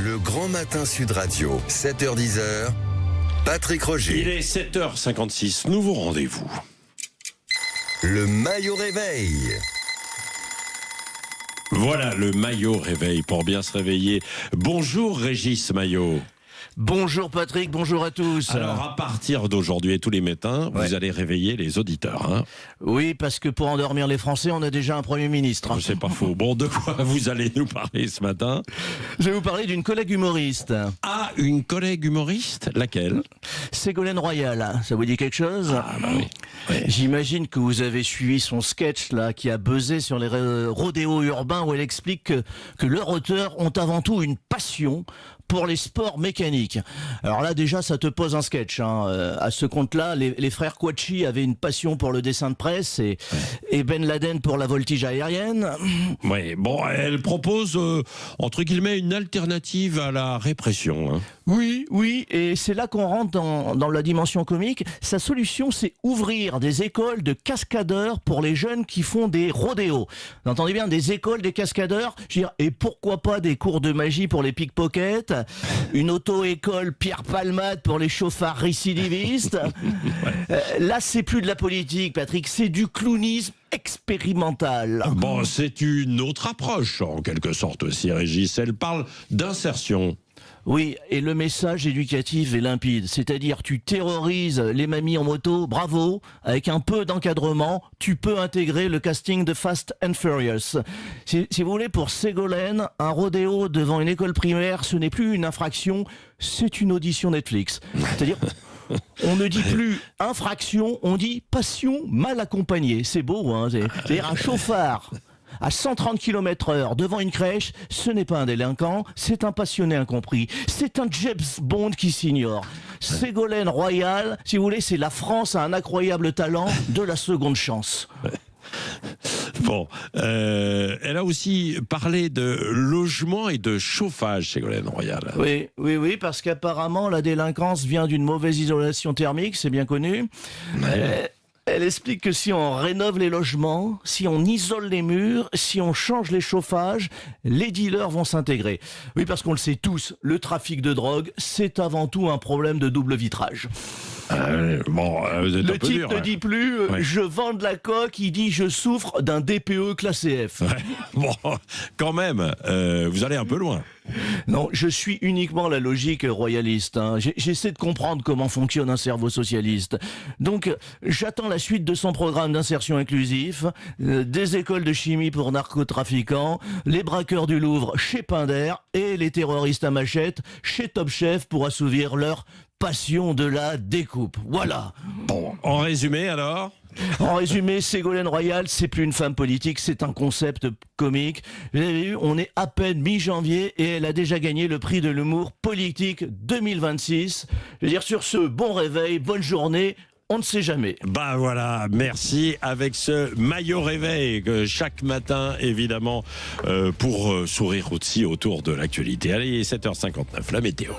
Le Grand Matin Sud Radio, 7h-10h, Patrick Roger. Il est 7h56, nouveau rendez-vous. Le maillot réveil. Voilà le maillot réveil pour bien se réveiller. Bonjour Régis Maillot. Bonjour Patrick, bonjour à tous. Alors à partir d'aujourd'hui et tous les matins, vous allez réveiller les auditeurs. Hein. Oui, parce que pour endormir les Français, on a déjà un Premier ministre. C'est pas faux. Bon, de quoi vous allez nous parler ce matin? Je vais vous parler d'une collègue humoriste. Ah, une collègue humoriste? Laquelle? Ségolène Royal, ça vous dit quelque chose? Ah bah oui. Ouais. J'imagine que vous avez suivi son sketch là qui a buzzé sur les rodéos urbains où elle explique que leurs auteurs ont avant tout une passion pour les sports mécaniques. Alors là déjà ça te pose un sketch. À ce compte-là, les frères Kouachi avaient une passion pour le dessin de presse et Ben Laden pour la voltige aérienne. Oui, bon, elle propose entre guillemets une alternative à la répression. Hein. Oui, et c'est là qu'on rentre dans la dimension comique. Sa solution, c'est ouvrir des écoles de cascadeurs pour les jeunes qui font des rodéos. Vous entendez bien, des écoles des cascadeurs. Je veux dire, et pourquoi pas des cours de magie pour les pickpockets, une auto-école Pierre Palmade pour les chauffards récidivistes. Là, c'est plus de la politique, Patrick, c'est du clownisme expérimental. Bon, c'est une autre approche, en quelque sorte aussi, Régis. Elle parle d'insertion. Oui, et le message éducatif est limpide. C'est-à-dire, tu terrorises les mamies en moto, bravo, avec un peu d'encadrement, tu peux intégrer le casting de Fast and Furious. Si vous voulez, pour Ségolène, un rodéo devant une école primaire, ce n'est plus une infraction, c'est une audition Netflix. C'est-à-dire, on ne dit plus infraction, on dit passion mal accompagnée. C'est beau, hein. C'est-à-dire un chauffard à 130 km/h devant une crèche, ce n'est pas un délinquant, c'est un passionné incompris. C'est un James Bond qui s'ignore. Ségolène Royal, si vous voulez, c'est la France a un incroyable talent de la seconde chance. Bon, elle a aussi parlé de logement et de chauffage, Ségolène Royal. Oui, parce qu'apparemment la délinquance vient d'une mauvaise isolation thermique, c'est bien connu. Elle explique que si on rénove les logements, si on isole les murs, si on change les chauffages, les dealers vont s'intégrer. Oui, parce qu'on le sait tous, le trafic de drogue, c'est avant tout un problème de double vitrage. Le type ne dit plus je vends de la coke, il dit je souffre d'un DPE classé F. Ouais. Bon, quand même, vous allez un peu loin. Non, je suis uniquement la logique royaliste. J'essaie de comprendre comment fonctionne un cerveau socialiste. Donc, j'attends la suite de son programme d'insertion inclusif, des écoles de chimie pour narcotrafiquants, les braqueurs du Louvre chez Pinder et les terroristes à machette chez Top Chef pour assouvir leur passion de la découpe. Voilà. Bon, en résumé alors ? En résumé, Ségolène Royal, c'est plus une femme politique, c'est un concept comique. Vous avez vu, on est à peine mi-janvier et elle a déjà gagné le prix de l'humour politique 2026. Je veux dire, sur ce, bon réveil, bonne journée. On ne sait jamais. Bah voilà, merci avec ce maillot réveil chaque matin, évidemment, pour sourire aussi autour de l'actualité. Allez, 7h59, la météo.